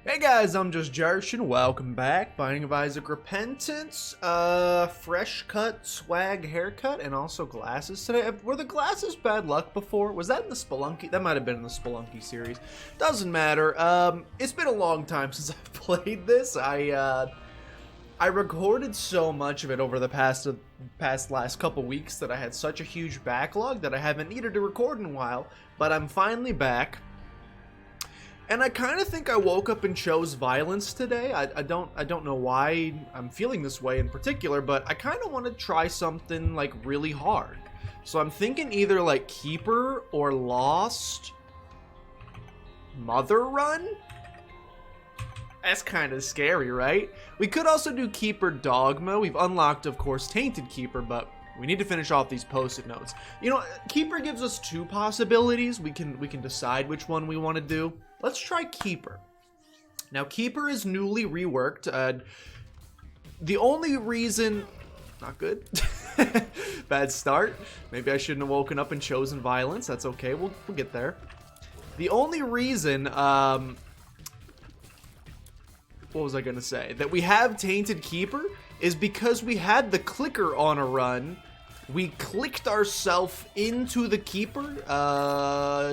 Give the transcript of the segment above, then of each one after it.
Hey guys, I'm just Jarsh and welcome back. Binding of Isaac Repentance, fresh cut, swag haircut, and also glasses today. Were the glasses bad luck before? Was that in the Spelunky? That might have been in the Spelunky series. Doesn't matter. It's been a long time since I've played this. I recorded so much of it over the past last couple weeks that I had such a huge backlog that I haven't needed to record in a while, but I'm finally back. And I kind of think I woke up and chose violence today. I don't know why I'm feeling this way in particular, but I kind of want to try something like really hard. So I'm thinking either like Keeper or Lost Mother Run? That's kind of scary, right? We could also do Keeper Dogma. We've unlocked, of course, Tainted Keeper, but we need to finish off these post-it notes. You know, Keeper gives us two possibilities. We can decide which one we want to do. Let's try Keeper. Now, Keeper is newly reworked. The only reason... Not good. Bad start. Maybe I shouldn't have woken up and chosen violence. That's okay. We'll get there. The only reason... what was I going to say? That we have Tainted Keeper is because we had the clicker on a run. We clicked ourselves into the Keeper.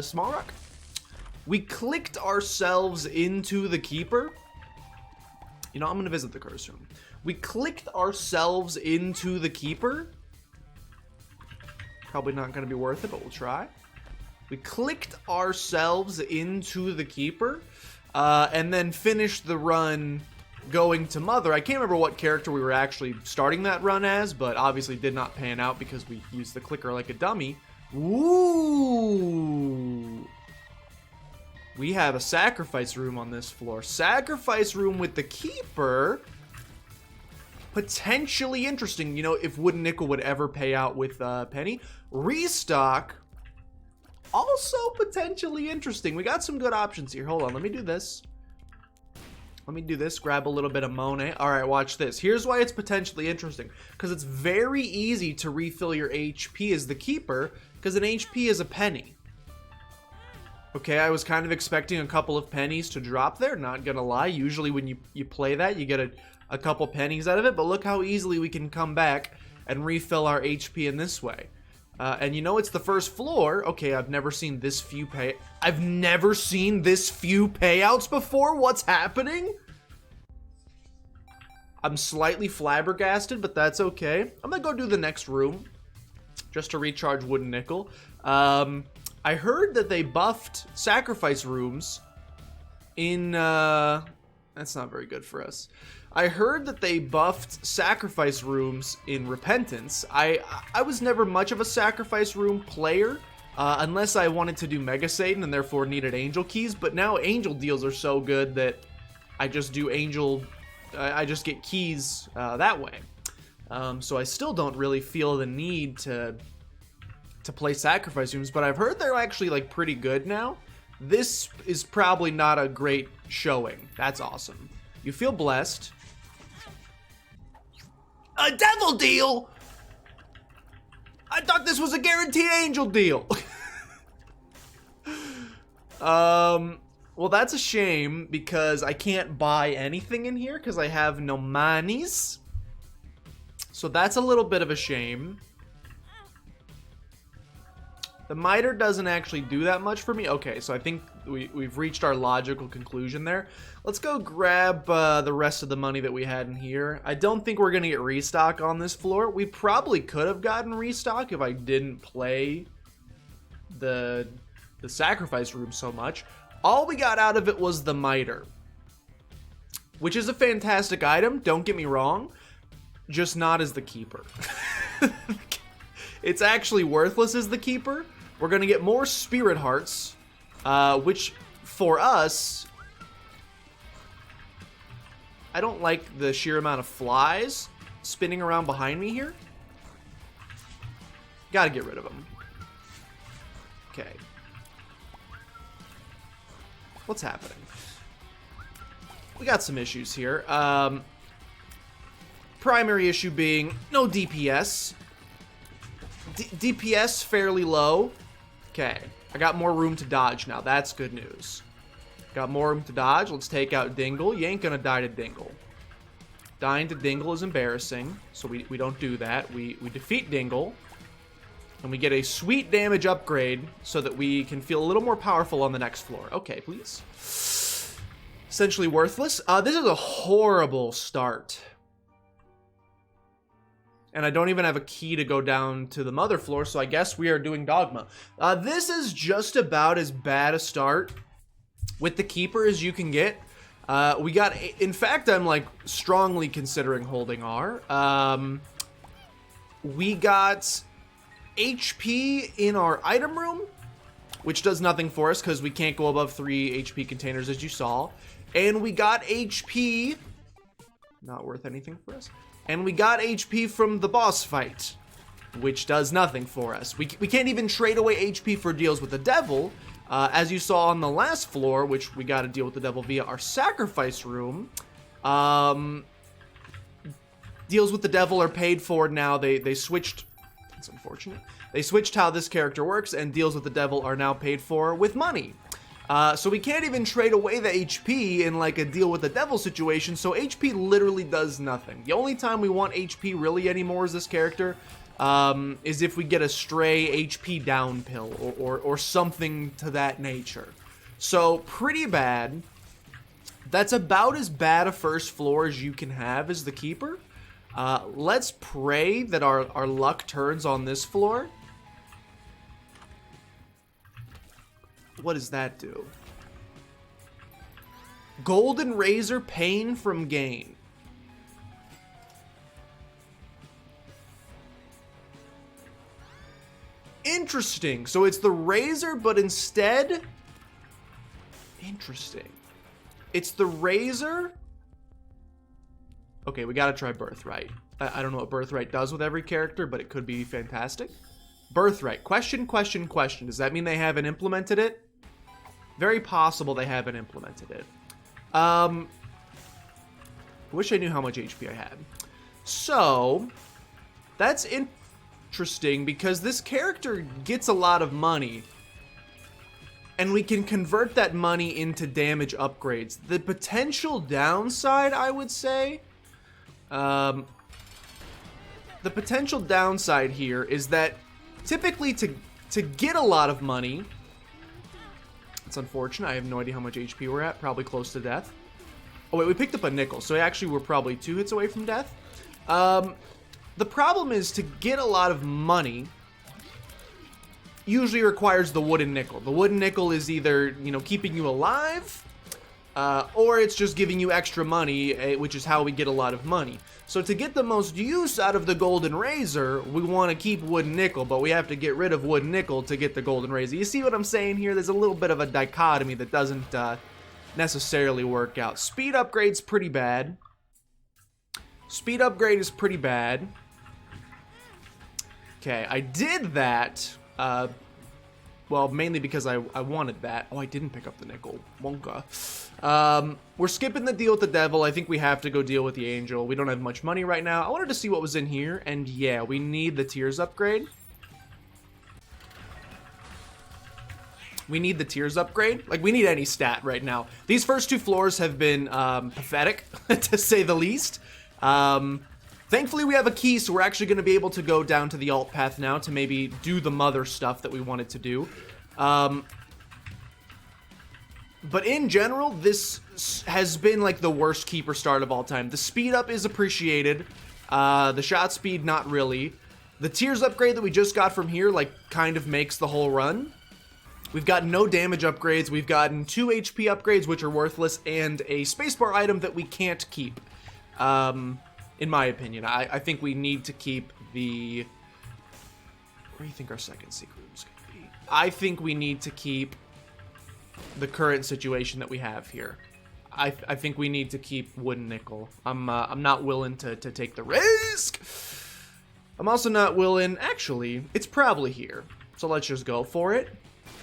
Small rock? We clicked ourselves into the Keeper. You know, I'm going to visit the curse room. We clicked ourselves into the Keeper. Probably not going to be worth it, but we'll try. We clicked ourselves into the Keeper. And then finished the run going to Mother. I can't remember what character we were actually starting that run as, but obviously did not pan out because we used the clicker like a dummy. Ooh. We have a sacrifice room on this floor. Sacrifice room with the Keeper. Potentially interesting. You know, if Wooden Nickel would ever pay out with Penny. Restock. Also potentially interesting. We got some good options here. Hold on, let me do this. Grab a little bit of Monet. Alright, watch this. Here's why it's potentially interesting. Because it's very easy to refill your HP as the Keeper. Because an HP is a penny. Okay, I was kind of expecting a couple of pennies to drop there. Not gonna lie. Usually when you play that, you get a couple pennies out of it. But look how easily we can come back and refill our HP in this way. And you know it's the first floor. Okay, I've never seen this few payouts before. What's happening? I'm slightly flabbergasted, but that's okay. I'm gonna go do the next room just to recharge Wooden Nickel. I heard that they buffed sacrifice rooms in that's not very good for us. I heard that they buffed sacrifice rooms in Repentance. I was never much of a sacrifice room player, unless I wanted to do Mega Satan and therefore needed angel keys, but now angel deals are so good that I just do angel, I just get keys that way. So I still don't really feel the need to play sacrifice rooms, but I've heard they're actually like pretty good now. This is probably not a great showing. That's awesome. You feel blessed. A devil deal? I thought this was a guaranteed angel deal. Well, that's a shame because I can't buy anything in here because I have no monies. So that's a little bit of a shame. The miter doesn't actually do that much for me. Okay, so I think we've reached our logical conclusion there. Let's go grab the rest of the money that we had in here. I don't think we're going to get restock on this floor. We probably could have gotten restock if I didn't play the sacrifice room so much. All we got out of it was the miter, which is a fantastic item. Don't get me wrong. Just not as the Keeper. It's actually worthless as the Keeper. We're going to get more Spirit Hearts, which for us, I don't like the sheer amount of flies spinning around behind me here. Gotta get rid of them. Okay. What's happening? We got some issues here. Primary issue being no DPS. DPS fairly low. Okay, I got more room to dodge now. That's good news. Got more room to dodge. Let's take out Dingle. You ain't gonna die to Dingle. Dying to Dingle is embarrassing, so we don't do that. We defeat Dingle, and we get a sweet damage upgrade so that we can feel a little more powerful on the next floor. Okay, please. Essentially worthless. This is a horrible start. And I don't even have a key to go down to the mother floor, so I guess we are doing Dogma. This is just about as bad a start with the Keeper as you can get. We got, in fact, I'm like strongly considering holding R. We got HP in our item room, which does nothing for us because we can't go above 3 HP containers, as you saw. And we got HP, not worth anything for us. And we got HP from the boss fight, which does nothing for us. We can't even trade away HP for deals with the devil. As you saw on the last floor, which we got to deal with the devil via our sacrifice room. Deals with the devil are paid for now. They switched. It's unfortunate. They switched how this character works, and deals with the devil are now paid for with money. So we can't even trade away the HP in like a deal with the devil situation, so HP literally does nothing. The only time we want HP really anymore as this character is if we get a stray HP down pill or something to that nature. So pretty bad. That's about as bad a first floor as you can have as the Keeper. Let's pray that our luck turns on this floor. What does that do? Golden Razor, pain from gain. Interesting. So it's the Razor, but instead... Interesting. It's the Razor. Okay, we gotta try Birthright. I don't know what Birthright does with every character, but it could be fantastic. Birthright. Question. Does that mean they haven't implemented it? Very possible they haven't implemented it. I wish I knew how much HP I had. So, that's interesting because this character gets a lot of money. And we can convert that money into damage upgrades. The potential downside, I would say... the potential downside here is that typically to get a lot of money... It's unfortunate. I have no idea how much HP we're at. Probably close to death. Oh, wait. We picked up a nickel. So actually, we're probably 2 hits away from death. The problem is to get a lot of money usually requires the wooden nickel. The wooden nickel is either, you know, keeping you alive, or it's just giving you extra money, which is how we get a lot of money. So to get the most use out of the golden razor, we want to keep wooden nickel, but we have to get rid of wooden nickel to get the golden razor. You see what I'm saying here? There's a little bit of a dichotomy that doesn't necessarily work out. Speed upgrade's pretty bad. Speed upgrade is pretty bad. Okay, I did that. Well, mainly because I wanted that. Oh, I didn't pick up the nickel. Wonka. We're skipping the deal with the devil. I think we have to go deal with the angel. We don't have much money right now. I wanted to see what was in here, and yeah, we need the tears upgrade. We need the tears upgrade. Like, we need any stat right now. These first 2 floors have been pathetic, to say the least. Thankfully, we have a key, so we're actually going to be able to go down to the alt path now to maybe do the mother stuff that we wanted to do. But in general, this has been like the worst Keeper start of all time. The speed up is appreciated. The shot speed, not really. The tears upgrade that we just got from here, like, kind of makes the whole run. We've gotten no damage upgrades. We've gotten 2 HP upgrades, which are worthless, and a spacebar item that we can't keep. In my opinion, I think we need to keep the... Where do you think our second secret room is going to be? I think we need to keep the current situation that we have here. I think we need to keep wooden nickel. I'm not willing to take the risk. I'm also not willing... Actually, it's probably here. So let's just go for it.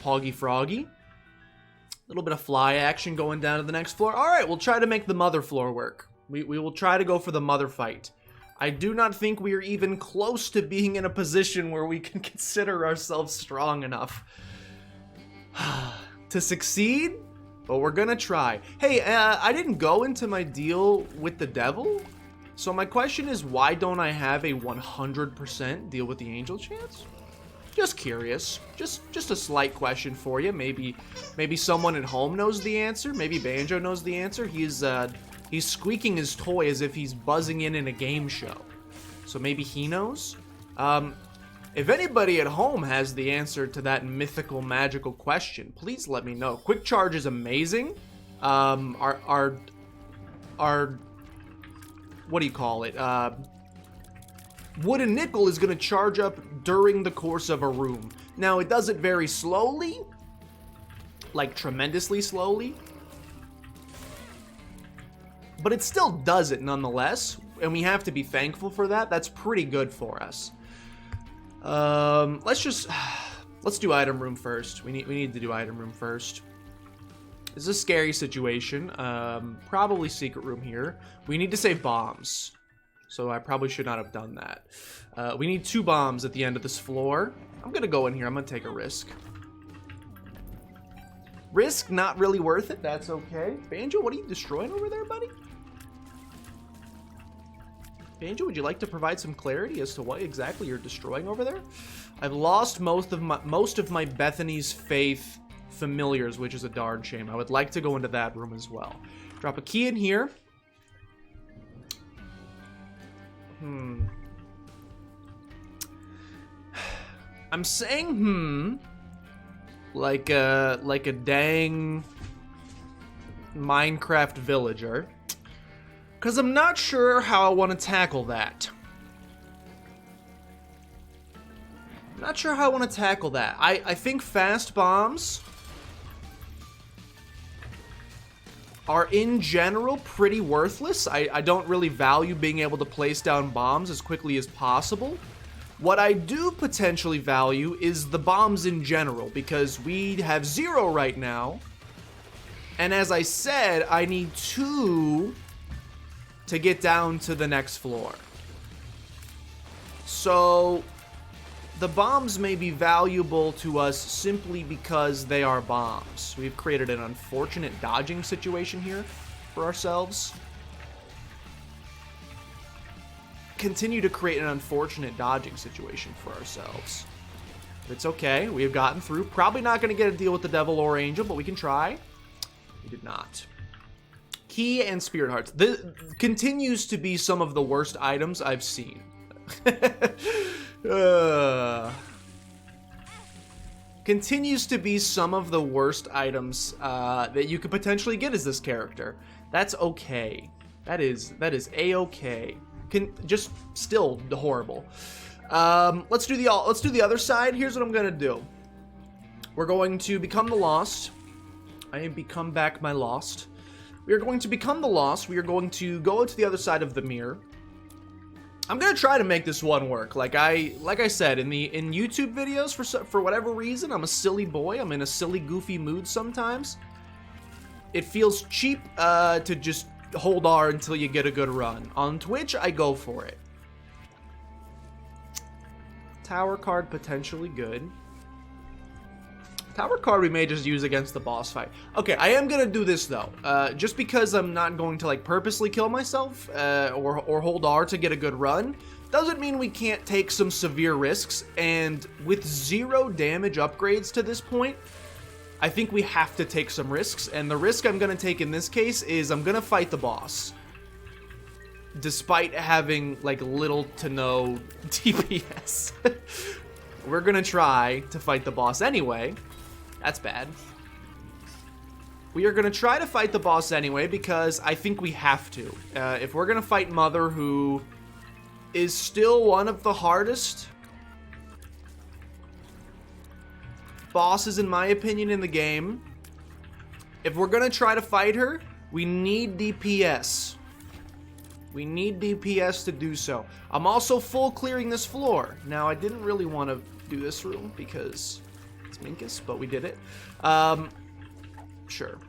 Hoggy Froggy. A little bit of fly action going down to the next floor. All right, we'll try to make the mother floor work. We will try to go for the mother fight. I do not think we are even close to being in a position where we can consider ourselves strong enough to succeed. but we're gonna try. Hey, I didn't go into my deal with the devil, so my question is, why don't I have a 100% deal with the angel chance? Just curious. Just a slight question for you. Maybe someone at home knows the answer. Maybe Banjo knows the answer. He's squeaking his toy as if he's buzzing in a game show. So maybe he knows. If anybody at home has the answer to that mythical, magical question, please let me know. Quick charge is amazing. Our what do you call it? Wooden nickel is going to charge up during the course of a room. Now, it does it very slowly, like tremendously slowly, but it still does it nonetheless, and we have to be thankful for that. That's pretty good for us. Let's do item room first. We need to do item room first. This is a scary situation. Probably secret room here. We need to save bombs. So I probably should not have done that. We need 2 bombs at the end of this floor. I'm gonna go in here. I'm gonna take a risk. Risk, not really worth it. That's okay. Banjo, what are you destroying over there, buddy? Banjo, would you like to provide some clarity as to what exactly you're destroying over there? I've lost most of my Bethany's Faith familiars, which is a darn shame. I would like to go into that room as well. Drop a key in here. I'm saying like a dang Minecraft villager, because I'm not sure how I want to tackle that. Not sure how I want to tackle that. I think fast bombs are in general pretty worthless. I don't really value being able to place down bombs as quickly as possible. What I do potentially value is the bombs in general, because we have 0 right now. And as I said, I need 2 to get down to the next floor. So the bombs may be valuable to us simply because they are bombs. We've created an unfortunate dodging situation here for ourselves. Continue to create an unfortunate dodging situation for ourselves. It's okay. We have gotten through. Probably not going to get a deal with the devil or angel, but we can try. We did not. Key and spirit hearts. This continues to be some of the worst items I've seen. Continues to be some of the worst items that you could potentially get as this character. That's okay. That is a-okay. Just still horrible. Let's do the other side. Here's what I'm gonna do. We're going to become the lost. I am become back my lost. We are going to become the lost. We are going to go to the other side of the mirror. I'm gonna try to make this one work. Like I said in YouTube videos, for whatever reason, I'm a silly boy. I'm in a silly, goofy mood sometimes. It feels cheap to just hold R until you get a good run. On Twitch, I go for it. Tower card potentially good. Tower card we may just use against the boss fight. Okay, I am gonna do this though. Just because I'm not going to like purposely kill myself or hold R to get a good run, doesn't mean we can't take some severe risks. And with 0 damage upgrades to this point, I think we have to take some risks. And the risk I'm gonna take in this case is I'm gonna fight the boss, despite having like little to no DPS. We're gonna try to fight the boss anyway. That's bad. We are going to try to fight the boss anyway because I think we have to. If we're going to fight Mother, who is still one of the hardest bosses, in my opinion, in the game. If we're going to try to fight her, we need DPS. We need DPS to do so. I'm also full clearing this floor. Now, I didn't really want to do this room because it's Minkus, but we did it. Sure.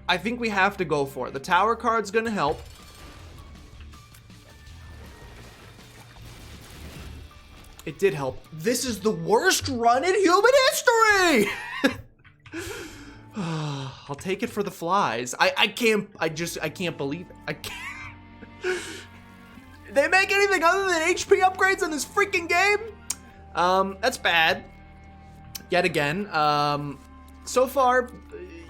I think we have to go for it. The tower card's gonna help. It did help. This is the worst run in human history! I'll take it for the flies. I can't believe it. I can't. They make anything other than HP upgrades in this freaking game? That's bad. Yet again. So far,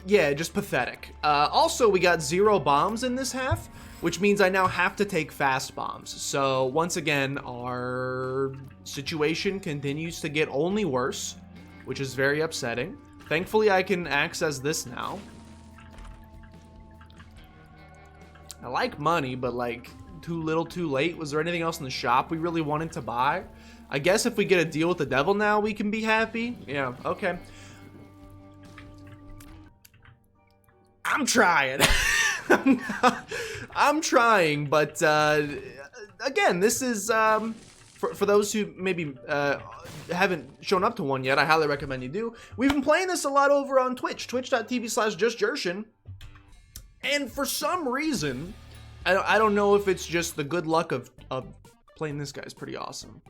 yeah, just pathetic. Also, we got 0 bombs in this half, which means I now have to take fast bombs. So once again, our situation continues to get only worse, which is very upsetting. Thankfully, I can access this now. I like money, but like too little too late. Was there anything else in the shop we really wanted to buy? I guess if we get a deal with the devil now, we can be happy. Yeah, okay. I'm trying. I'm trying, but again, this is for those who maybe haven't shown up to one yet. I highly recommend you do. We've been playing this a lot over on Twitch, twitch.tv/justjershin, and for some reason, I don't know if it's just the good luck of playing this guy is pretty awesome.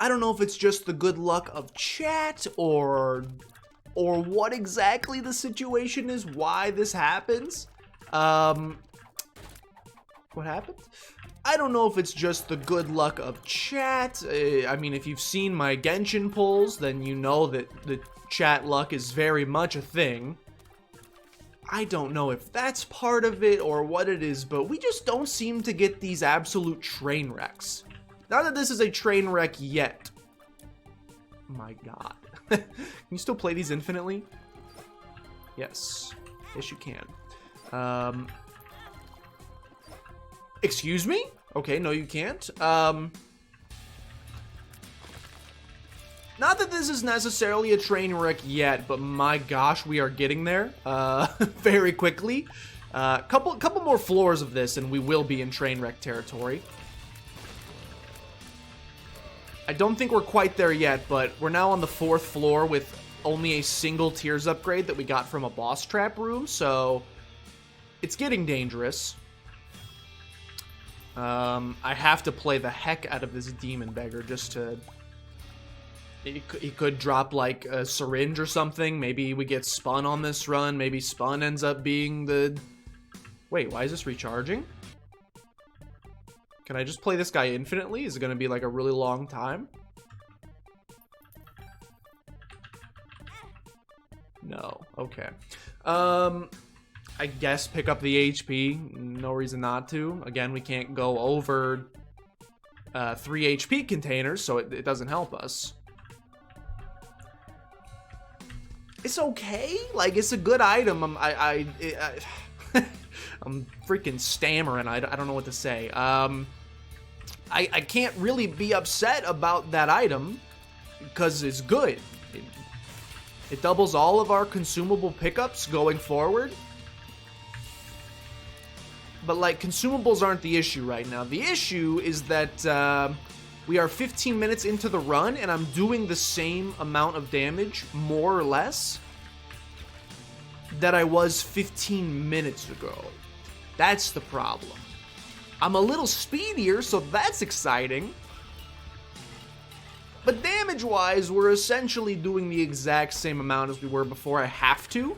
I don't know if it's just the good luck of chat or what exactly the situation is, why this happens. What happened? I don't know if it's just the good luck of chat. I mean, if you've seen my Genshin pulls, then you know that the chat luck is very much a thing. I don't know if that's part of it or what it is, but we just don't seem to get these absolute train wrecks. Not that this is a train wreck yet. My God. Can you still play these infinitely? Yes. Yes, you can. Excuse me? Okay, no, you can't. Not that this is necessarily a train wreck yet, but my gosh, we are getting there very quickly. Couple more floors of this, and we will be in train wreck territory. I don't think we're quite there yet, but we're now on the 4th floor with only a single tiers upgrade that we got from a boss trap room, so it's getting dangerous. I have to play the heck out of this demon beggar just to... He could drop like a syringe or something. Maybe we get spun on this run. Maybe spun ends up being the... Wait, why is this recharging? Can I just play this guy infinitely? Is it going to be like a really long time? No. Okay. I guess pick up the HP. No reason not to. Again, we can't go over 3 HP containers, so it doesn't help us. It's okay. Like, it's a good item. I'm freaking stammering. I don't know what to say. I can't really be upset about that item because it's good. It doubles all of our consumable pickups going forward. But, like, consumables aren't the issue right now. The issue is that we are 15 minutes into the run, and I'm doing the same amount of damage, more or less, that I was 15 minutes ago. That's the problem. I'm a little speedier, so that's exciting. But damage-wise, we're essentially doing the exact same amount as we were before. I have to.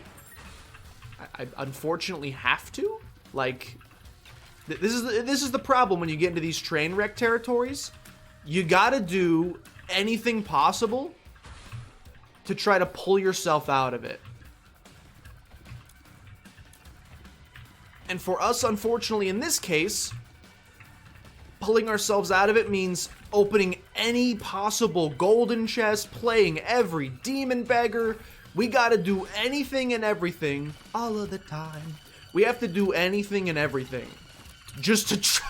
I unfortunately have to. Like, this is the problem when you get into these train wreck territories. You gotta do anything possible to try to pull yourself out of it. And for us, unfortunately, in this case, pulling ourselves out of it means opening any possible golden chest, playing every demon beggar. We gotta do anything and everything all of the time. We have to do anything and everything just to try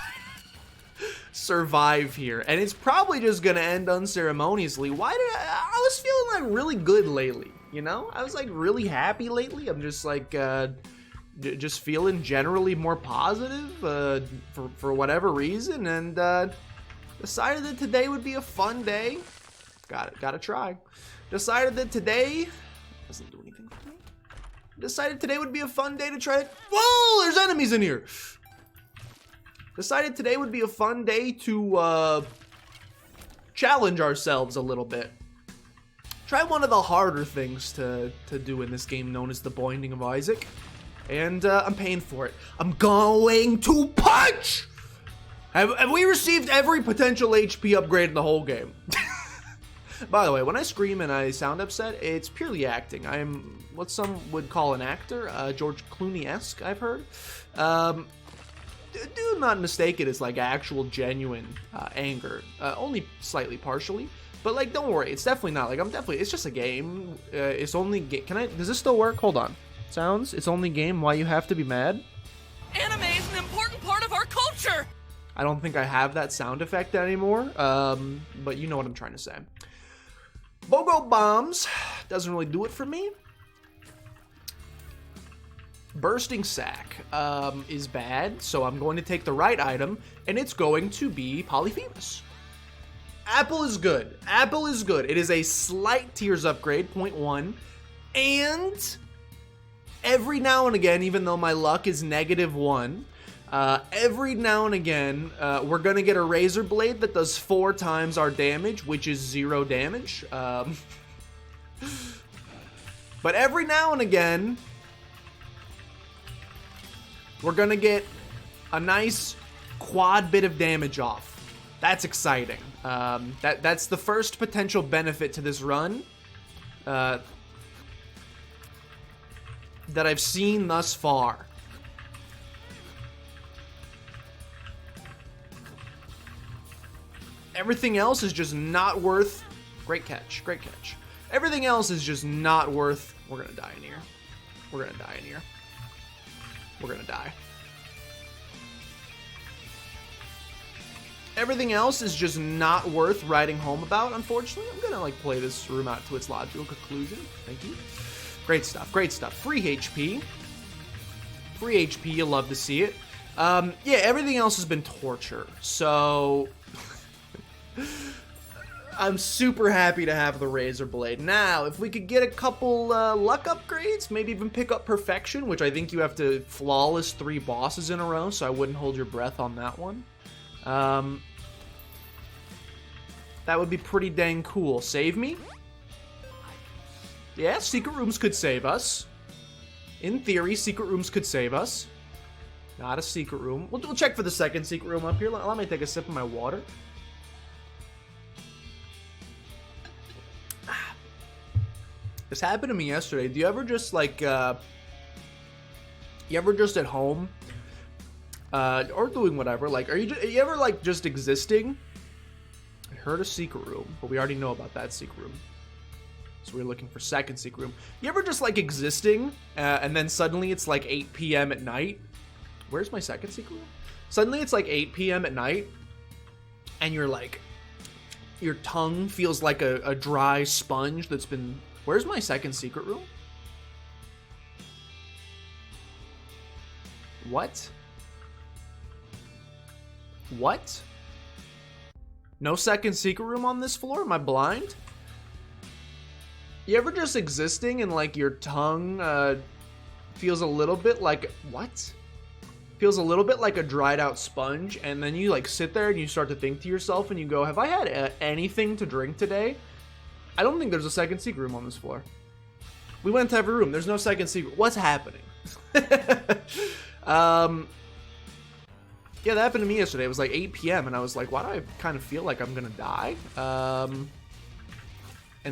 to survive here. And it's probably just gonna end unceremoniously. Why did I was feeling like really good lately, you know? I was like really happy lately. I'm just like just feeling generally more positive for whatever reason, and decided that today would be a fun day. Gotta try. Decided that today doesn't do anything for me. Decided today would be a fun day to try to... Whoa, there's enemies in here. Decided today would be a fun day to challenge ourselves a little bit. Try one of the harder things to do in this game known as the Binding of Isaac. And I'm paying for it. I'm going to punch! Have we received every potential HP upgrade in the whole game? By the way, when I scream and I sound upset, it's purely acting. I'm what some would call an actor, George Clooney-esque, I've heard. Do not mistake it as like actual genuine anger, only slightly partially. But like, don't worry, it's definitely not like it's just a game. It's only does this still work? Hold on. Sounds, it's only game, why you have to be mad? Anime is an important part of our culture! I don't think I have that sound effect anymore, but you know what I'm trying to say. BOGO bombs doesn't really do it for me. Bursting sack is bad, so I'm going to take the right item, and it's going to be Polyphemus. Apple is good. Apple is good. It is a slight tiers upgrade, 0.1, and every now and again, even though my luck is -1, every now and again, we're gonna get a razor blade that does 4 times our damage, which is 0 damage. But every now and again, we're gonna get a nice quad bit of damage off. That's exciting. That's the first potential benefit to this run that I've seen thus far. Everything else is just not worth... Great catch, great catch. Everything else is just not worth... We're gonna die in here. We're gonna die in here. We're gonna die. Everything else is just not worth writing home about, unfortunately. I'm gonna like play this room out to its logical conclusion. Thank you. Great stuff, great stuff. Free HP. Free HP, you love to see it. Yeah, everything else has been torture. So... I'm super happy to have the Razor Blade. Now, if we could get a couple luck upgrades, maybe even pick up Perfection, which I think you have to flawless 3 bosses in a row, so I wouldn't hold your breath on that one. That would be pretty dang cool. Save me? Yeah, secret rooms could save us. In theory, secret rooms could save us. Not a secret room. We'll check for the second secret room up here. Let me take a sip of my water. This happened to me yesterday. Do you ever just like, you ever just at home, or doing whatever, like, are you ever like just existing? I heard a secret room, but we already know about that secret room. So we're looking for second secret room. You ever just like existing, and then suddenly it's like 8 p.m. at night? Where's my second secret room? Suddenly it's like 8 p.m. at night, and you're like, your tongue feels like a dry sponge that's been... Where's my second secret room? What? What? No second secret room on this floor? Am I blind? You ever just existing and like your tongue feels a little bit like... What? Feels a little bit like a dried out sponge, and then you like sit there and you start to think to yourself and you go, have I had anything to drink today? I don't think there's a second secret room on this floor. We went to every room. There's no second secret. What's happening? Yeah, that happened to me yesterday. It was like 8 p.m. and I was like, why do I kind of feel like I'm gonna die? And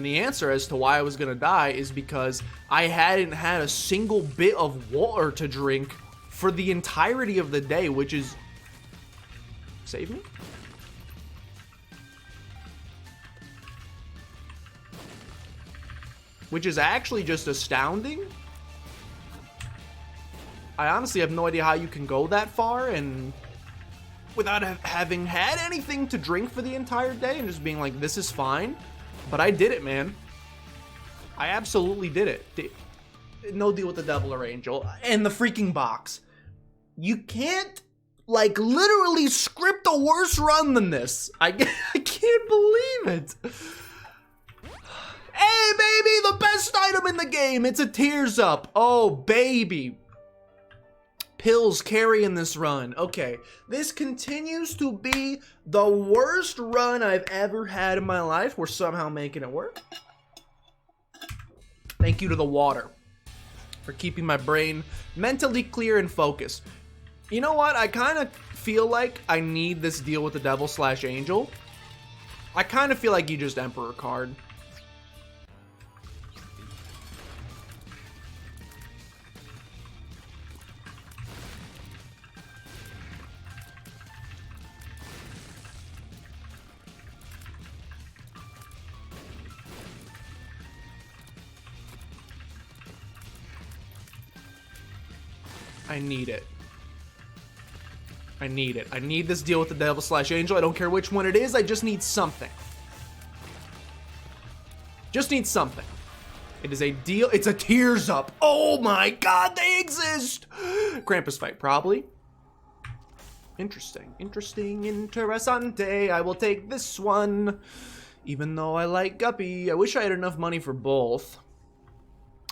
the answer as to why I was gonna die is because I hadn't had a single bit of water to drink for the entirety of the day, which is... Save me? Which is actually just astounding. I honestly have no idea how you can go that far and without having had anything to drink for the entire day and just being like, this is fine. But I did it, man. I absolutely did it. No deal with the devil or angel. And the freaking box. You can't, like, literally script a worse run than this. I can't believe it. Hey, baby, the best item in the game. It's a tears up. Oh, baby. Pills carrying this run. Okay, this continues to be the worst run I've ever had in my life. We're somehow making it work. Thank you to the water for keeping my brain mentally clear and focused. You know what? I kind of feel like I need this deal with the devil / angel. I kind of feel like you just Emperor card. I need it. I need it. I need this deal with the devil / angel. I don't care which one it is. I just need something. Just need something. It is a deal. It's a tears up. Oh my god, they exist. Krampus fight, probably. Interesting. Interesting. Interessante. I will take this one. Even though I like Guppy. I wish I had enough money for both.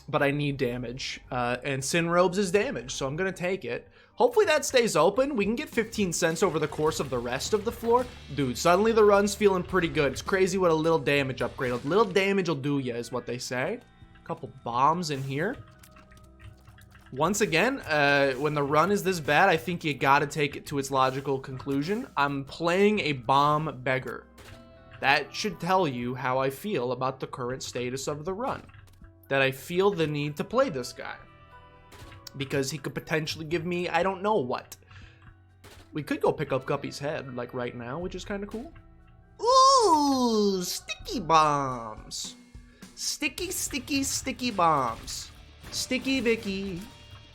But I need damage, and Sin Robes is damage, so I'm gonna take it. Hopefully that stays open. We can get 15 cents over the course of the rest of the floor. Dude, suddenly the run's feeling pretty good. It's crazy what a little damage upgrade. A little damage will do ya, is what they say. A couple bombs in here. Once again, when the run is this bad, I think you gotta take it to its logical conclusion. I'm playing a bomb beggar. That should tell you how I feel about the current status of the run. That I feel the need to play this guy. Because he could potentially give me, I don't know what. We could go pick up Guppy's head, like right now, which is kind of cool. Ooh, sticky bombs. Sticky, sticky, sticky bombs. Sticky Vicky.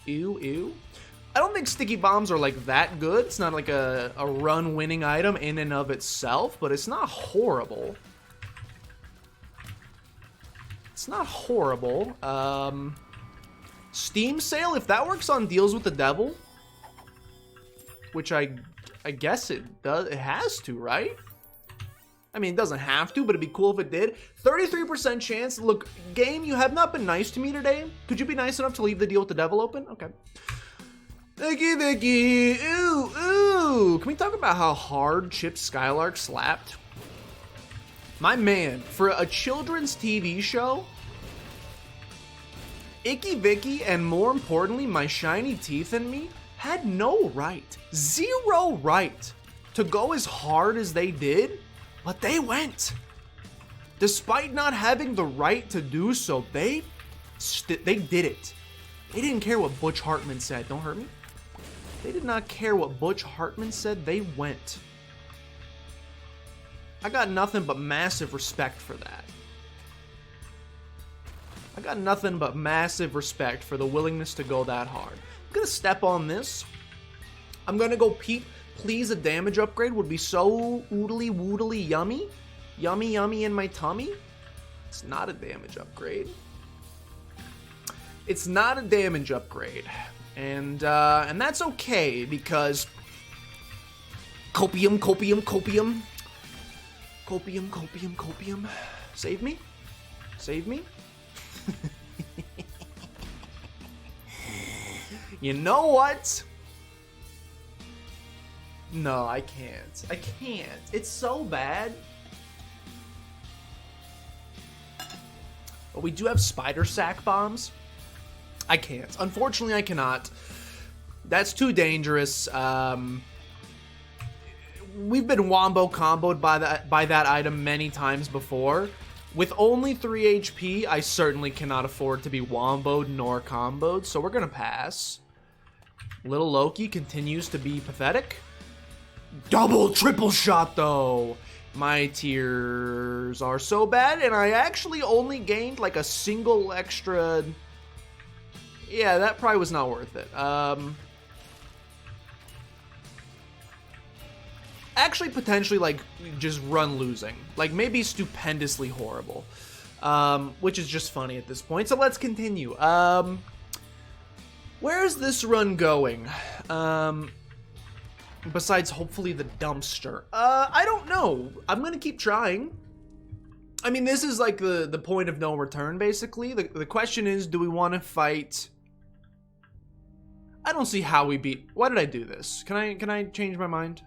Ew, ew. I don't think sticky bombs are like that good. It's not like a run-winning item in and of itself, but it's not horrible. It's not horrible. Steam sale, if that works on deals with the devil, which I guess it does, it has to, right? I mean, it doesn't have to, but it'd be cool if it did. 33% chance. Look, game, you have not been nice to me today. Could you be nice enough to leave the deal with the devil open? Okay. Vicky, Vicky. Ooh, ooh. Can we talk about how hard Chip Skylark slapped? My man, for a children's TV show, Icky Vicky, and more importantly, my shiny teeth and me, had no right, zero right, to go as hard as they did, but they went. Despite not having the right to do so, they did it. They didn't care what Butch Hartman said. Don't hurt me. They did not care what Butch Hartman said. They went. I got nothing but massive respect for that. I got nothing but massive respect for the willingness to go that hard. I'm gonna step on this. I'm gonna go peep. Please, a damage upgrade would be so oodly woodly yummy. Yummy yummy in my tummy. It's not a damage upgrade. It's not a damage upgrade. And that's okay, because copium, copium, copium. Copium, copium, copium. Save me? Save me? You know what? No, I can't. I can't. It's so bad. But we do have spider sack bombs. I can't. Unfortunately, I cannot. That's too dangerous. We've been wombo comboed by that item many times before. With only 3 HP, I certainly cannot afford to be womboed nor comboed, so we're gonna pass. Little Loki continues to be pathetic. Double, triple shot though. My tears are so bad, and I actually only gained like a single extra. Yeah, that probably was not worth it. Actually, potentially, like, just run losing. Like, maybe stupendously horrible. Which is just funny at this point. So let's continue. Where is this run going? Besides, hopefully, the dumpster. I don't know. I'm gonna keep trying. I mean, this is like the point of no return, basically. The question is, do we want to fight? I don't see how we beat... Why did I do this? Can I change my mind?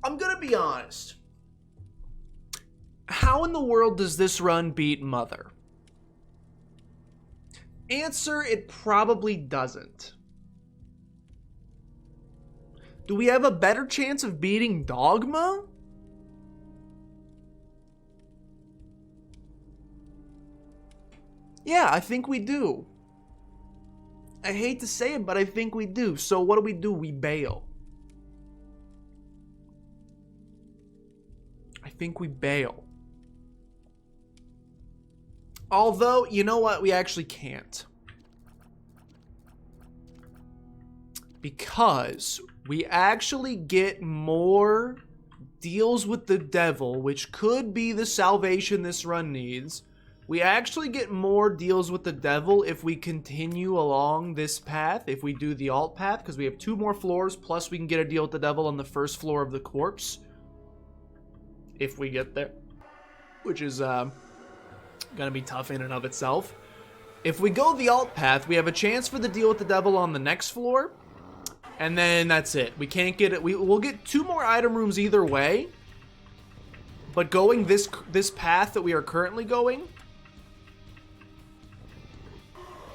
I'm gonna be honest. How in the world does this run beat Mother? Answer, it probably doesn't. Do we have a better chance of beating Dogma? Yeah, I think we do. I hate to say it, but I think we do. So what do? We bail. I think we bail. Although, you know what? We actually can't. Because we actually get more deals with the devil, which could be the salvation this run needs. We actually get more deals with the devil if we continue along this path, if we do the alt path, because we have 2 more floors, plus we can get a deal with the devil on the first floor of the corpse. If we get there. Which is, gonna be tough in and of itself. If we go the alt path, we have a chance for the deal with the devil on the next floor. And then that's it. We can't get it. We'll get 2 more item rooms either way. But going this path that we are currently going...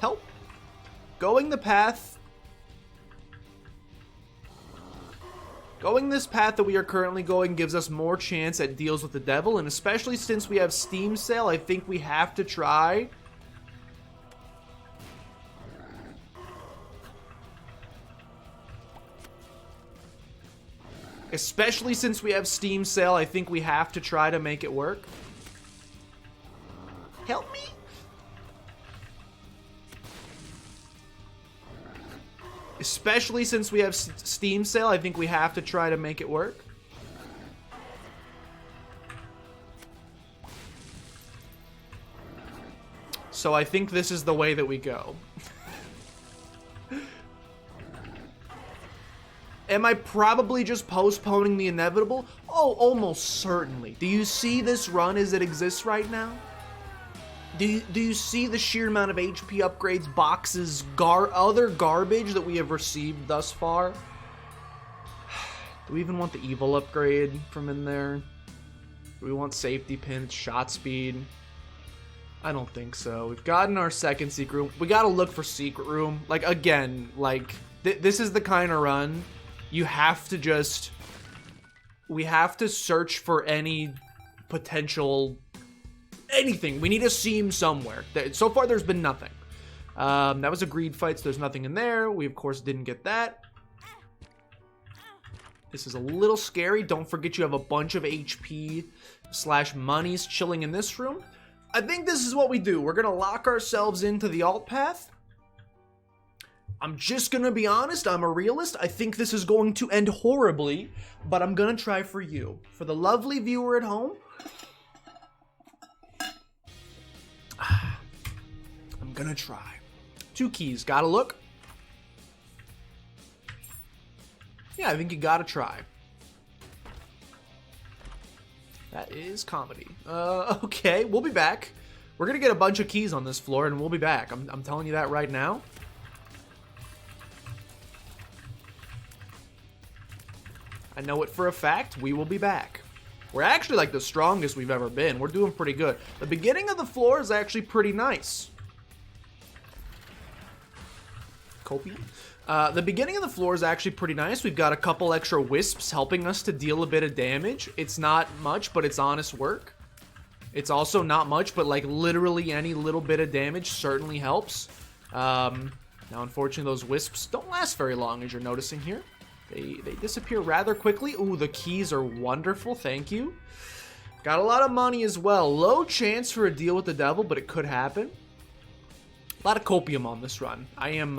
Help. Going the path... Going this path that we are currently going gives us more chance at deals with the devil, and especially since we have Steam Sale, I think we have to try. Especially since we have Steam Sale, I think we have to try to make it work. Help me? Especially since we have Steam Sale, I think we have to try to make it work. So I think this is the way that we go. Am I probably just postponing the inevitable? Oh, almost certainly. Do you see this run as it exists right now? Do you see the sheer amount of HP upgrades, boxes, other garbage that we have received thus far? Do we even want the evil upgrade from in there? Do we want safety pins, shot speed? I don't think so. We've gotten our second secret room. We gotta look for secret room. Like, again, like, this is the kind of run you have to just... We have to search for any potential... anything. We need a seam somewhere. So far, there's been nothing. That was a greed fight, so there's nothing in there. We, of course, didn't get that. This is a little scary. Don't forget you have a bunch of HP / monies chilling in this room. I think this is what we do. We're going to lock ourselves into the alt path. I'm just going to be honest. I'm a realist. I think this is going to end horribly, but I'm going to try for you. For the lovely viewer at home, I'm gonna try. 2 keys, gotta look. Yeah, I think you gotta try. That is comedy. Okay, we'll be back. We're gonna get a bunch of keys on this floor and we'll be back. I'm telling you that right now. I know it for a fact. We will be back. We're actually like the strongest we've ever been. We're doing pretty good. The beginning of the floor is actually pretty nice. Copium. The beginning of the floor is actually pretty nice. We've got a couple extra wisps helping us to deal a bit of damage. It's not much, but it's honest work. It's also not much, but like literally any little bit of damage certainly helps. Now, unfortunately, those wisps don't last very long, as you're noticing here. They disappear rather quickly. Ooh, the keys are wonderful. Thank you. Got a lot of money as well. Low chance for a deal with the devil, but it could happen. A lot of copium on this run. I'm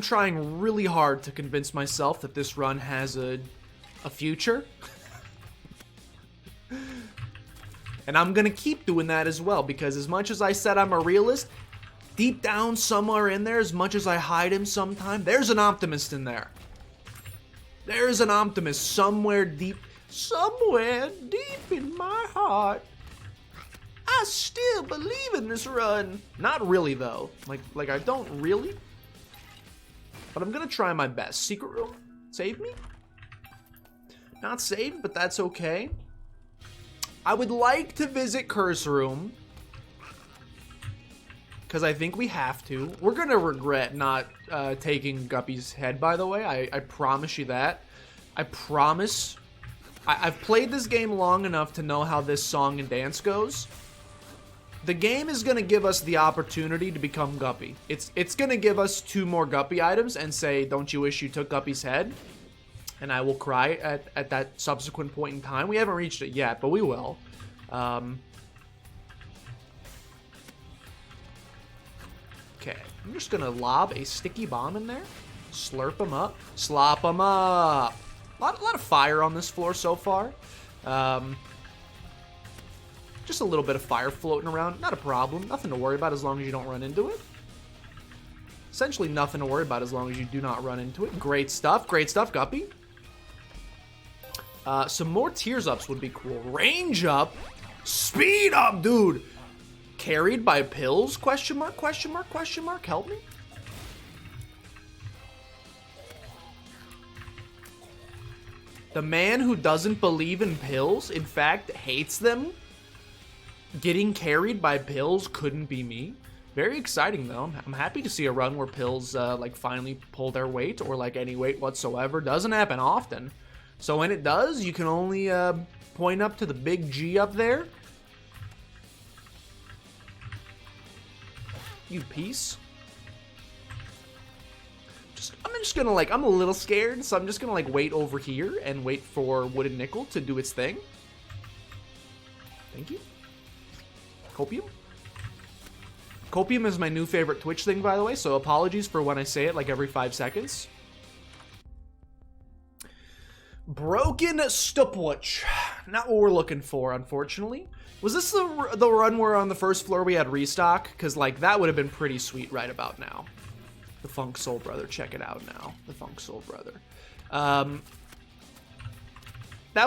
trying really hard to convince myself that this run has a future. And I'm gonna keep doing that as well, because as much as I said I'm a realist, deep down somewhere in there, as much as I hide him sometimes, there's an optimist in there. There's an optimist somewhere deep in my heart. I still believe in this run. Not really, though. Like I don't really. But I'm gonna try my best. Secret room? Save me? Not saved, but that's okay. I would like to visit Curse Room. Because I think we have to. We're gonna regret not taking Guppy's head, by the way. I promise you that. I promise. I've played this game long enough to know how this song and dance goes. The game is going to give us the opportunity to become Guppy. It's going to give us 2 more Guppy items and say, don't you wish you took Guppy's head? And I will cry at that subsequent point in time. We haven't reached it yet, but we will. Okay, I'm just going to lob a sticky bomb in there. Slurp them up. Slop them up. A lot of fire on this floor so far. Just a little bit of fire floating around. Not a problem. Nothing to worry about as long as you don't run into it. Essentially nothing to worry about as long as you do not run into it. Great stuff. Great stuff, Guppy. Some more tears ups would be cool. Range up. Speed up, dude. Carried by pills? Question mark, question mark, question mark. Help me. The man who doesn't believe in pills, in fact, hates them. Getting carried by pills couldn't be me. Very exciting, though. I'm happy to see a run where pills, like, finally pull their weight, or, like, any weight whatsoever. Doesn't happen often. So when it does, you can only, point up to the big G up there. You piece. I'm just gonna, like, I'm a little scared, so I'm just gonna, like, wait over here and wait for Wooden Nickel to do its thing. Thank you. Copium? Copium is my new favorite Twitch thing, by the way, so apologies for when I say it, like, every 5 seconds. Broken stopwatch. Not what we're looking for, unfortunately. Was this the run where on the first floor we had restock? Because, like, that would have been pretty sweet right about now. The Funk Soul Brother, check it out now. The Funk Soul Brother. That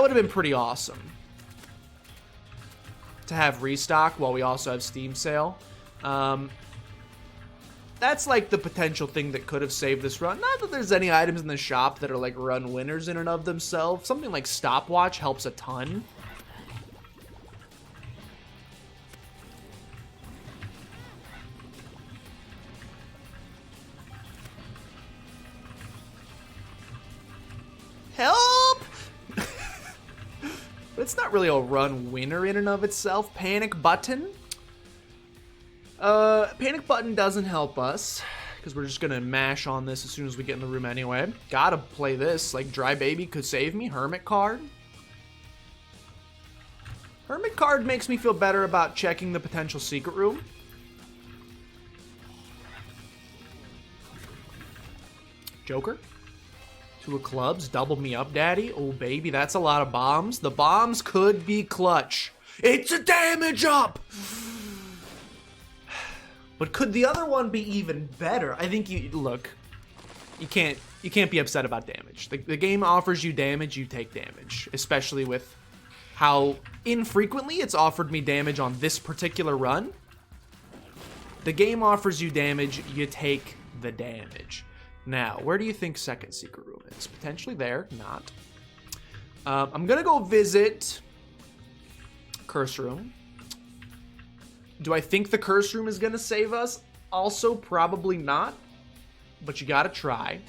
would have been pretty awesome. To have restock while we also have Steam sale. That's like the potential thing that could have saved this run. Not that there's any items in the shop that are like run winners in and of themselves. Something like Stopwatch helps a ton. Help! But it's not really a run winner in and of itself. Panic Button. Panic Button doesn't help us, because we're just gonna mash on this as soon as we get in the room anyway. Gotta play this. Like, Dry Baby could save me. Hermit Card. Hermit Card makes me feel better about checking the potential secret room. Joker. 2 of clubs, double me up, daddy. Oh, baby, that's a lot of bombs. The bombs could be clutch. It's a damage up! But could the other one be even better? I think look, you can't be upset about damage. The game offers you damage, you take damage. Especially with how infrequently it's offered me damage on this particular run. The game offers you damage, you take the damage. Now, where do you think second secret room is? Potentially there, not. I'm gonna go visit Curse Room. Do I think the Curse Room is gonna save us? Also, probably not. But you gotta try.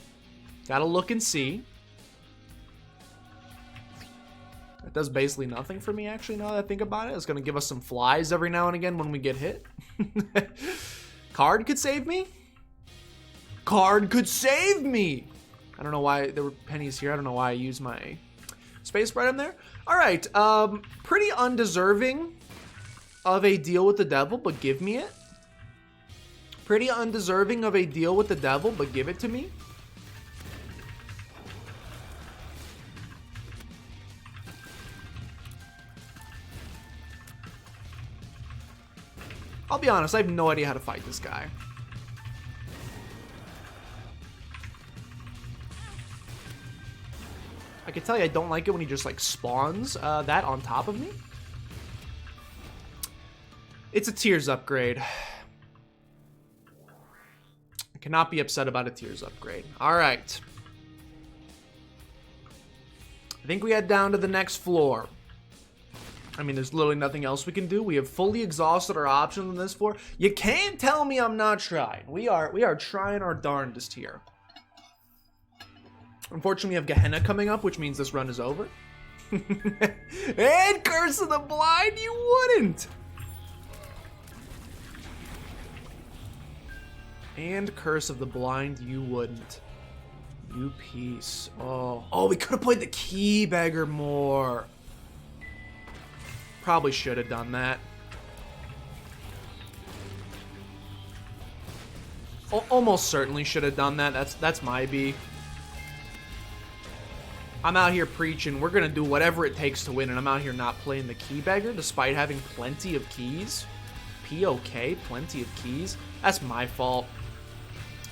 Gotta look and see. That does basically nothing for me, actually, now that I think about it. It's gonna give us some flies every now and again when we get hit. Card could save me? Card could save me! I don't know why there were pennies here. I don't know why I used my space right in there. Alright, pretty undeserving of a deal with the devil, but give me it. Pretty undeserving of a deal with the devil, but give it to me. I'll be honest, I have no idea how to fight this guy. I can tell you I don't like it when he just like spawns that on top of me. It's a Tears upgrade. I cannot be upset about a Tears upgrade. Alright. I think we head down to the next floor. I mean, there's literally nothing else we can do. We have fully exhausted our options on this floor. You can't tell me I'm not trying. We are trying our darndest here. Unfortunately, we have Gehenna coming up, which means this run is over. And Curse of the Blind, you wouldn't! And Curse of the Blind, you wouldn't. You piece. Oh, we could have played the Key Beggar more. Probably should have done that. Almost certainly should have done that. That's my B. I'm out here preaching, we're gonna do whatever it takes to win, and I'm out here not playing the Key Beggar despite having plenty of keys. P-O-K, plenty of keys. That's my fault.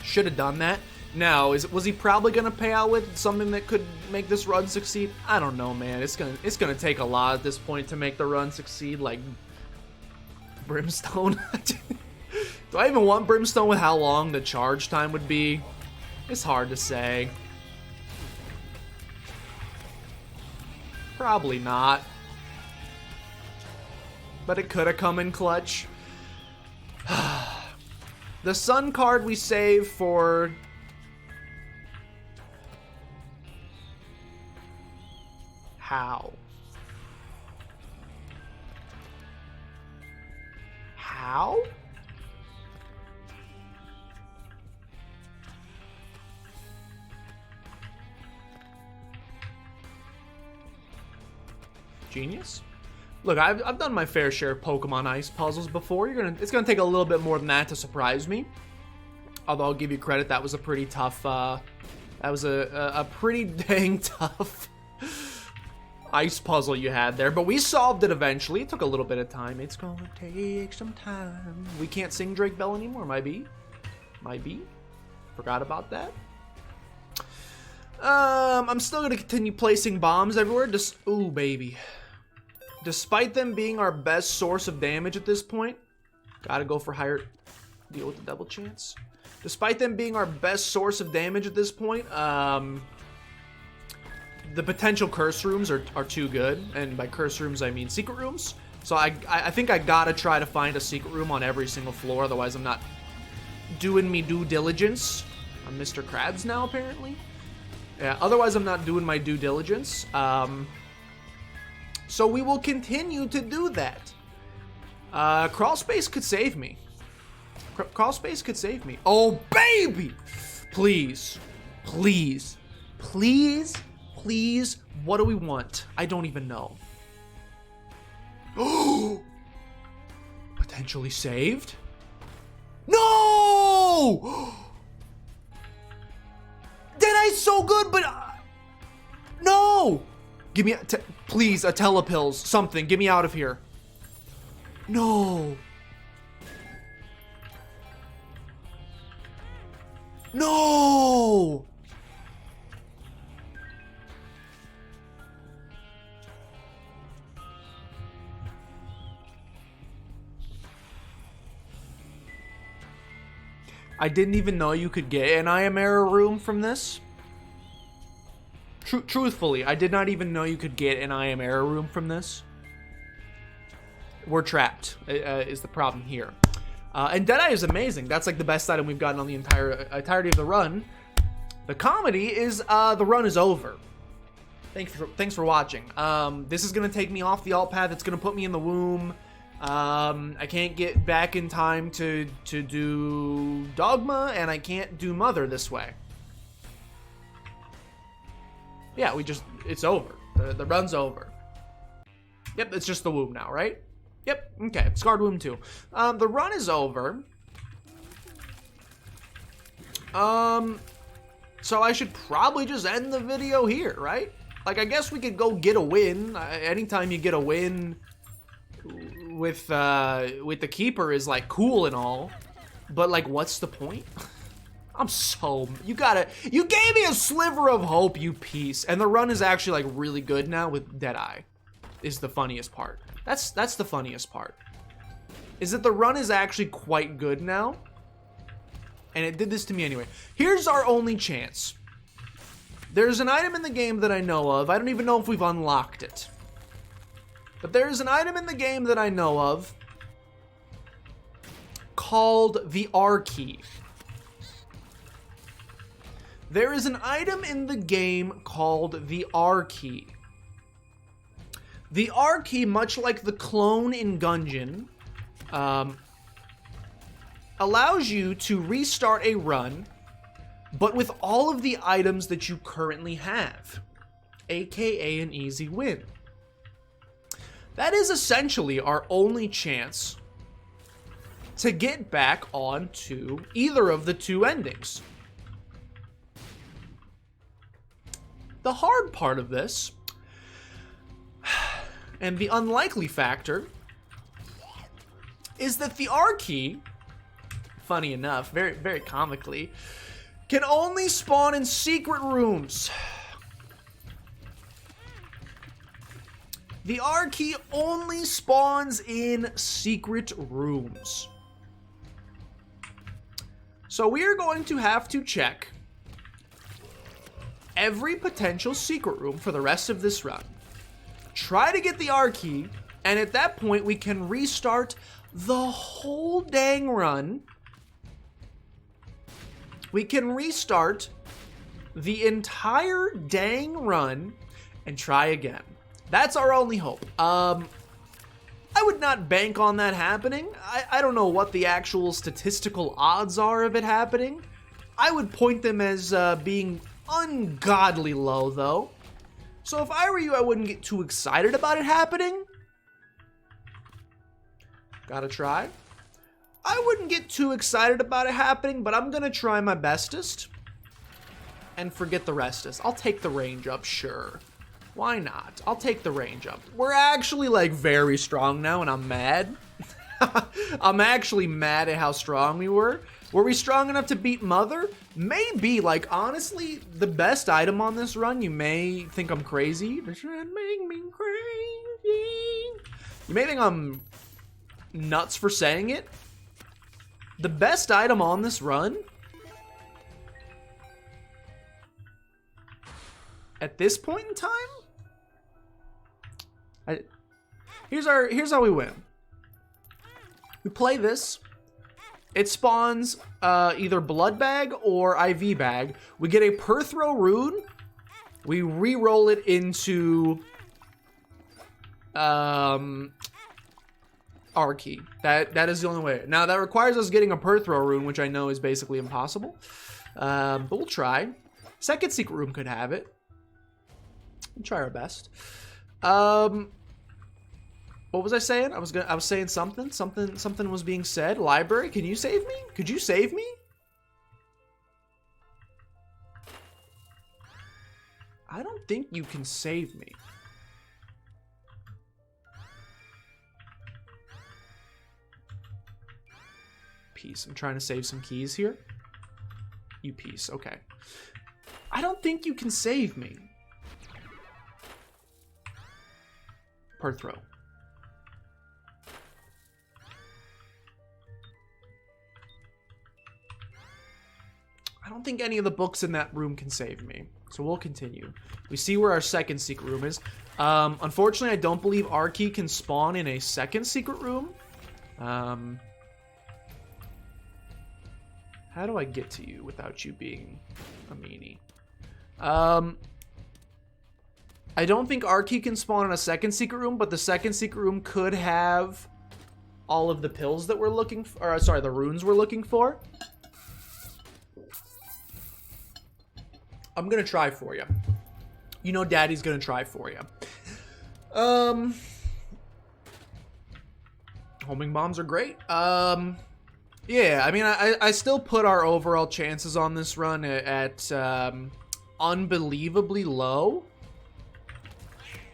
Should have done that. Now, was he probably gonna pay out with something that could make this run succeed? I don't know, man. It's gonna take a lot at this point to make the run succeed, like Brimstone. Do I even want Brimstone with how long the charge time would be? It's hard to say. Probably not. But it could have come in clutch. The Sun card we save for... How? How? Genius. Look, I've done my fair share of Pokemon Ice puzzles before. It's gonna take a little bit more than that to surprise me. Although I'll give you credit, that was a pretty tough. That was a pretty dang tough ice puzzle you had there. But we solved it eventually. It took a little bit of time. It's gonna take some time. We can't sing Drake Bell anymore. Might be. Forgot about that. I'm still gonna continue placing bombs everywhere. Ooh, baby. Despite them being our best source of damage at this point, gotta go for higher. Deal with the double chance. Despite them being our best source of damage at this point, the potential curse rooms are too good, and by curse rooms I mean secret rooms. So I think I gotta try to find a secret room on every single floor, otherwise I'm not doing me due diligence. I'm Mr. Krabs now, apparently. Yeah, otherwise I'm not doing my due diligence. So we will continue to do that. Crawl space could save me. Crawl space could save me. Oh, baby! Please. Please. Please. Please. What do we want? I don't even know. Oh! Potentially saved? No! Deadeye's so good, but... no! Give me, please, a telepills, something. Get me out of here. No. No. I didn't even know you could get an I Am Error room from this. Truthfully, I did not even know you could get an I Am Error room from this. We're trapped, is the problem here. And Deadeye is amazing. That's like the best item we've gotten on the entirety of the run. The comedy is the run is over. Thanks for watching. This is gonna take me off the alt path. It's gonna put me in the womb. I can't get back in time to do Dogma, and I can't do Mother this way. Yeah, it's over. The run's over. Yep, it's just the womb now, right? Yep, okay, Scarred Womb 2. The run is over. So I should probably just end the video here, right? Like, I guess we could go get a win. Anytime you get a win with the keeper is, like, cool and all. But, like, what's the point? you gave me a sliver of hope, you piece. And the run is actually, like, really good now with Deadeye, is the funniest part. That's the funniest part. is that the run is actually quite good now. And it did this to me anyway. Here's our only chance. There's an item in the game that I know of. I don't even know if we've unlocked it. But there's an item in the game that I know of called the R key. There is an item in the game called the R key. The R key, much like the clone in Gungeon, allows you to restart a run, but with all of the items that you currently have, aka an easy win. That is essentially our only chance to get back onto either of the two endings. The hard part of this, and the unlikely factor, is that the R key, funny enough, very, very comically, can only spawn in secret rooms. The R key only spawns in secret rooms. So we are going to have to check every potential secret room for the rest of this run. Try to get the R key, and at that point we can restart the whole dang run. We can restart the entire dang run and try again. That's our only hope. I would not bank on that happening. I don't know what the actual statistical odds are of it happening. I would point them as being ungodly low, though. So if I were you, I wouldn't get too excited about it happening. Gotta try. I wouldn't get too excited about it happening, but I'm gonna try my bestest and forget the restest. I'll take the range up, sure. Why not? I'll take the range up. We're actually like very strong now, and I'm mad. I'm actually mad at how strong we were. Were we strong enough to beat Mother? Maybe. Like, honestly, the best item on this run, you may think I'm crazy. This run make me crazy. You may think I'm nuts for saying it. The best item on this run, at this point in time, here's how we win. We play this. It spawns either Blood Bag or IV Bag. We get a per throw rune. We re-roll it into R key. That is the only way. Now that requires us getting a per throw rune, which I know is basically impossible. But we'll try. Second secret room could have it. We'll try our best. What was I saying? I was saying something. Something was being said. Library, can you save me? Could you save me? I don't think you can save me. Piece. I'm trying to save some keys here. You piece. Okay. I don't think you can save me. Per throw. I don't think any of the books in that room can save me. So we'll continue. We see where our second secret room is. Unfortunately, I don't believe R key can spawn in a second secret room. How do I get to you without you being a meanie? I don't think R key can spawn in a second secret room, but the second secret room could have all of the pills that we're looking for, or sorry, the runes we're looking for. I'm gonna try for you. You know Daddy's gonna try for you. Homing bombs are great. Yeah, I mean, I still put our overall chances on this run at unbelievably low.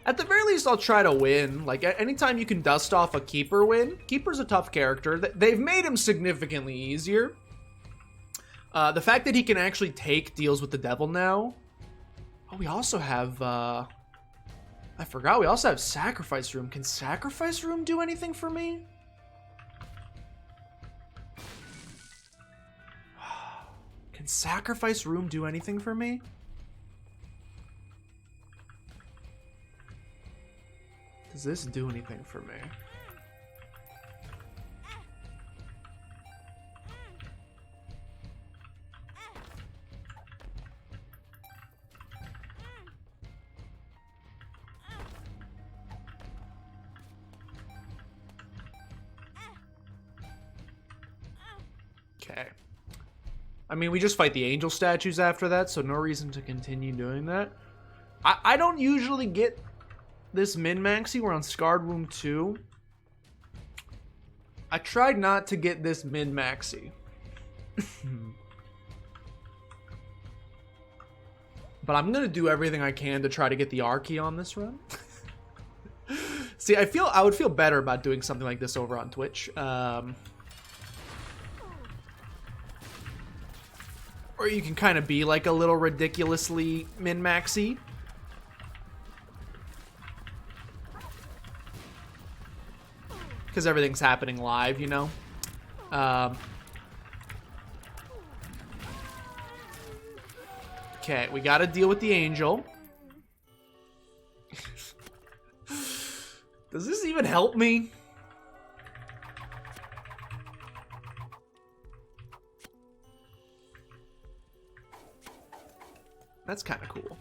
At the very least, I'll try to win. Like, anytime you can dust off a Keeper win. Keeper's a tough character. They've made him significantly easier. The fact that he can actually take deals with the devil now. Oh, we also have, I forgot, we also have Sacrifice Room. Can Sacrifice Room do anything for me? Can sacrifice room do anything for me? Does this do anything for me? Okay. I mean, we just fight the angel statues after that, so no reason to continue doing that. I don't usually get this min-maxi. We're on Scarred Room 2. I tried not to get this min-maxi. But I'm gonna do everything I can to try to get the R key on this run. See, I would feel better about doing something like this over on Twitch. Or you can kind of be like a little ridiculously min-maxy. Because everything's happening live, you know? Okay, we gotta deal with the angel. Does this even help me? That's kind of cool.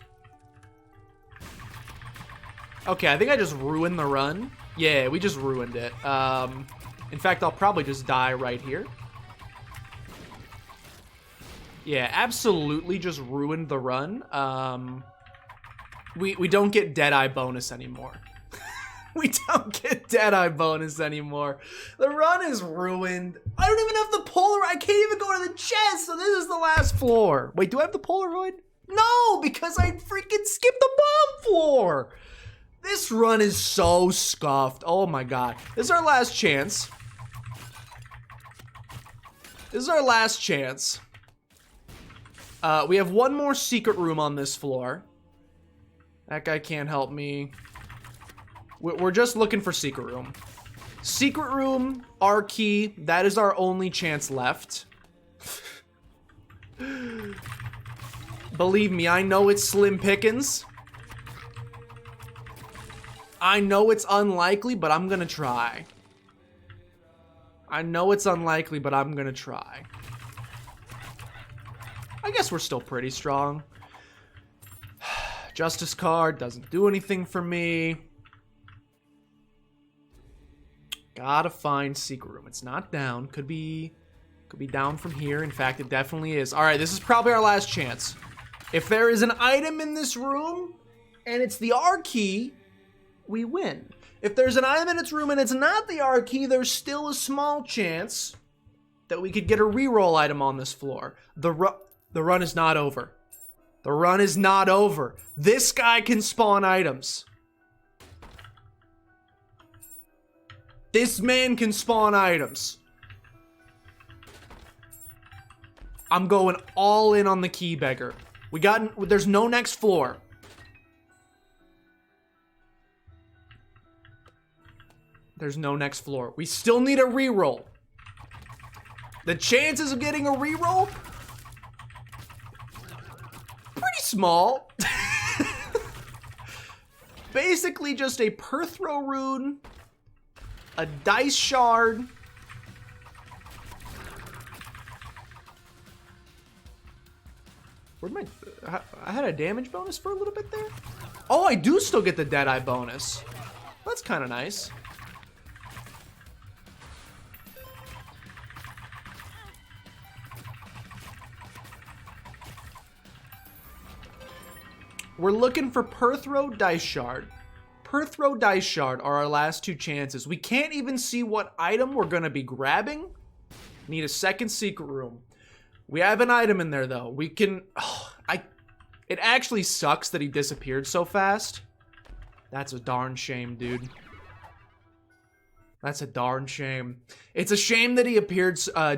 Okay, I think I just ruined the run. Yeah, we just ruined it. In fact, I'll probably just die right here. Yeah, absolutely just ruined the run. We don't get Deadeye bonus anymore. We don't get Deadeye bonus anymore. The run is ruined. I don't even have the Polaroid. I can't even go to the chest, so this is the last floor. Wait, do I have the Polaroid? No, because I freaking skipped the bomb floor. This run is so scuffed. Oh my god. This is our last chance. This is our last chance. We have one more secret room on this floor. That guy can't help me. We're just looking for secret room. Secret room, R key. That is our only chance left. Believe me, I know it's slim pickings. I know it's unlikely, but I'm gonna try. I know it's unlikely, but I'm gonna try. I guess we're still pretty strong. Justice card doesn't do anything for me. Gotta find secret room. It's not down. Could be down from here. In fact, it definitely is. All right, this is probably our last chance. If there is an item in this room and it's the R key, we win. If there's an item in its room and it's not the R key, there's still a small chance that we could get a reroll item on this floor. The run is not over. The run is not over. This guy can spawn items. This man can spawn items. I'm going all in on the key beggar. There's no next floor. There's no next floor. We still need a reroll. The chances of getting a reroll? Pretty small. Basically just a Perthrow rune, a dice shard, where'd I had a damage bonus for a little bit there? Oh, I do still get the Deadeye bonus. That's kind of nice. We're looking for Perthrow Dice Shard. Perthrow Dice Shard are our last two chances. We can't even see what item we're gonna be grabbing. Need a second secret room. We have an item in there though. We can, it actually sucks that he disappeared so fast. That's a darn shame, dude. That's a darn shame. It's a shame that he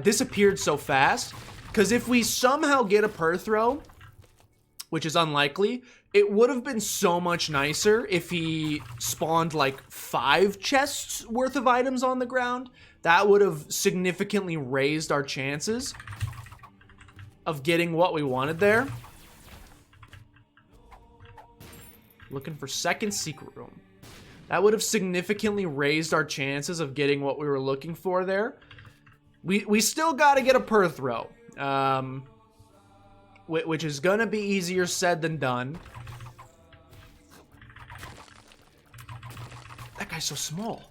disappeared so fast, because if we somehow get a Perthrow, which is unlikely, it would have been so much nicer if he spawned like 5 chests worth of items on the ground. That would have significantly raised our chances. of getting what we wanted there. Looking for second secret room. That would have significantly raised our chances of getting what we were looking for there. We still got to get a per throw. Which is going to be easier said than done. That guy's so small.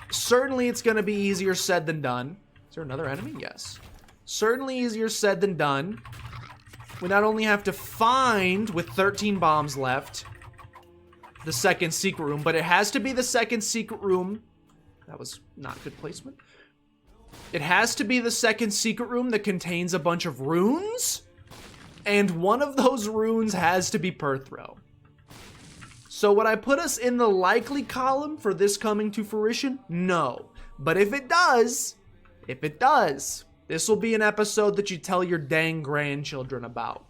Certainly it's going to be easier said than done. Is there another enemy? Yes. Certainly easier said than done. We not only have to find, with 13 bombs left, the second secret room, but it has to be the second secret room. That was not good placement. It has to be the second secret room that contains a bunch of runes, and one of those runes has to be per throw. So would I put us in the likely column for this coming to fruition? No. But if it does, this will be an episode that you tell your dang grandchildren about.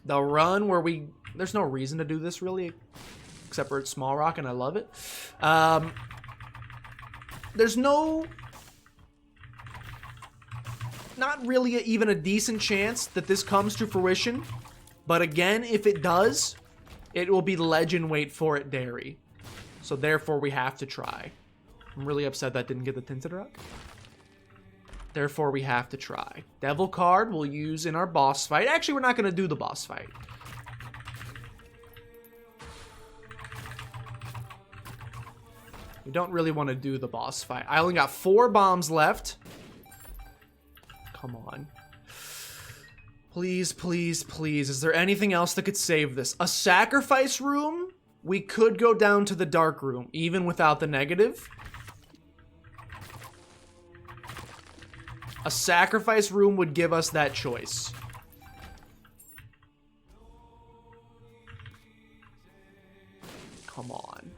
The run where there's no reason to do this really, except for it's Small Rock and I love it. There's not really even a decent chance that this comes to fruition. But again, if it does, it will be legend wait for it dairy. So therefore we have to try. I'm really upset that didn't get the Tinted Rock. Therefore we have to try. Devil card we'll use in our boss fight. Actually, we're not going to do the boss fight. We don't really want to do the boss fight. I only got 4 bombs left. Come on. Please, please, please. Is there anything else that could save this? A sacrifice room? We could go down to the dark room, even without the negative. A sacrifice room would give us that choice. Come on.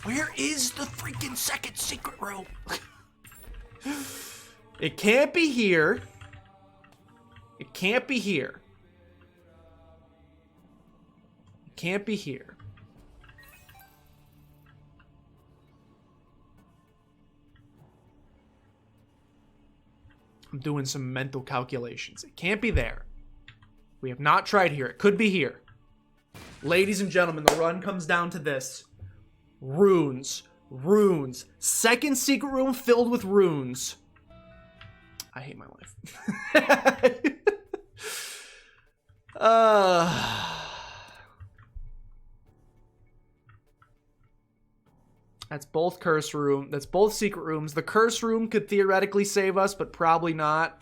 Where is the freaking second secret room? It can't be here. It can't be here. It can't be here. I'm doing some mental calculations. It can't be there. We have not tried here. It could be here. Ladies and gentlemen, the run comes down to this. Runes. Runes. Second secret room filled with runes. I hate my life. That's both curse room. That's both secret rooms. The curse room could theoretically save us, but probably not.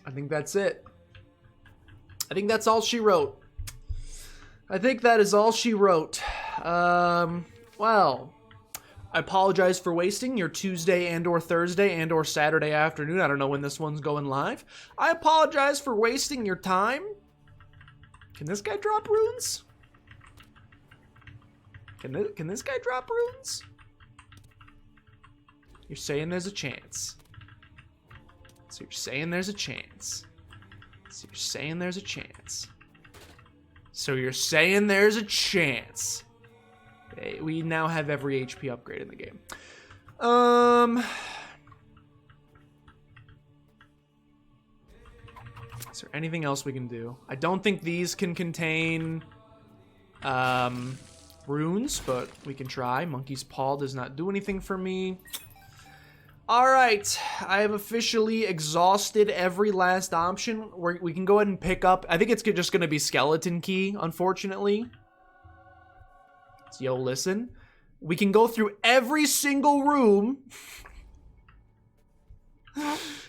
I think that's it. I think that's all she wrote. I think that is all she wrote. Well, I apologize for wasting your Tuesday and or Thursday and or Saturday afternoon. I don't know when this one's going live. I apologize for wasting your time. Can this guy drop runes? Can this guy drop runes? You're saying there's a chance. So you're saying there's a chance. So you're saying there's a chance. So you're saying there's a chance. Okay, we now have every HP upgrade in the game. Is there anything else we can do? I don't think these can contain runes, but we can try. Monkey's Paw does not do anything for me. Alright, I have officially exhausted every last option. We can go ahead and pick up. I think it's just going to be Skeleton Key, unfortunately. So, yo, listen. We can go through every single room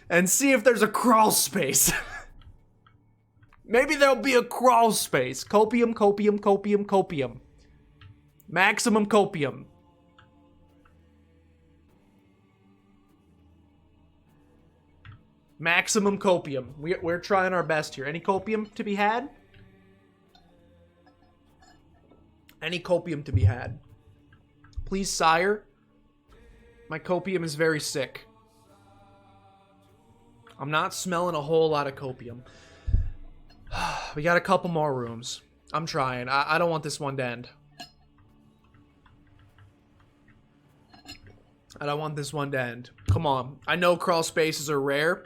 and see if there's a crawl space. Maybe there'll be a crawl space. Copium, copium, copium, copium. Maximum copium. Maximum copium. We're trying our best here. Any copium to be had? Any copium to be had? Please, sire. My copium is very sick. I'm not smelling a whole lot of copium. We got a couple more rooms. I'm trying. I don't want this one to end. I don't want this one to end. Come on. I know crawl spaces are rare.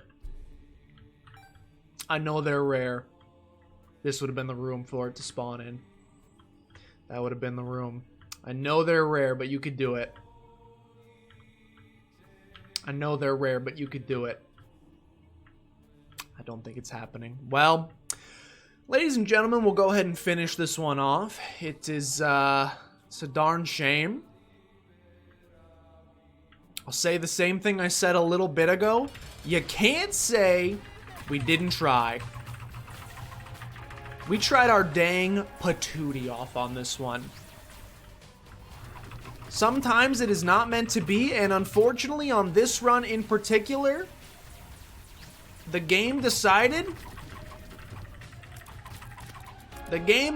I know they're rare. This would have been the room for it to spawn in. That would have been the room. I know they're rare, but you could do it. I know they're rare, but you could do it. I don't think it's happening. Well, ladies and gentlemen, we'll go ahead and finish this one off. It is, it's a darn shame. I'll say the same thing I said a little bit ago. You can't say we didn't try. We tried our dang patootie off on this one. Sometimes it is not meant to be, and unfortunately on this run in particular, the game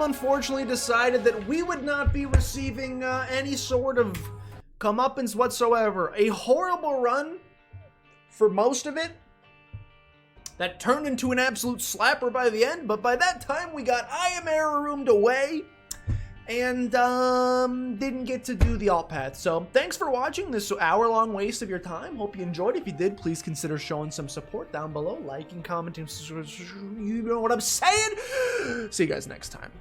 unfortunately decided that we would not be receiving any sort of comeuppance whatsoever. A horrible run for most of it that turned into an absolute slapper by the end, but by that time we got I Am Error Roomed away and didn't get to do the alt path. So thanks for watching this hour-long waste of your time. Hope you enjoyed. If you did, please consider showing some support down below, liking, commenting, you know what I'm saying. See you guys next time.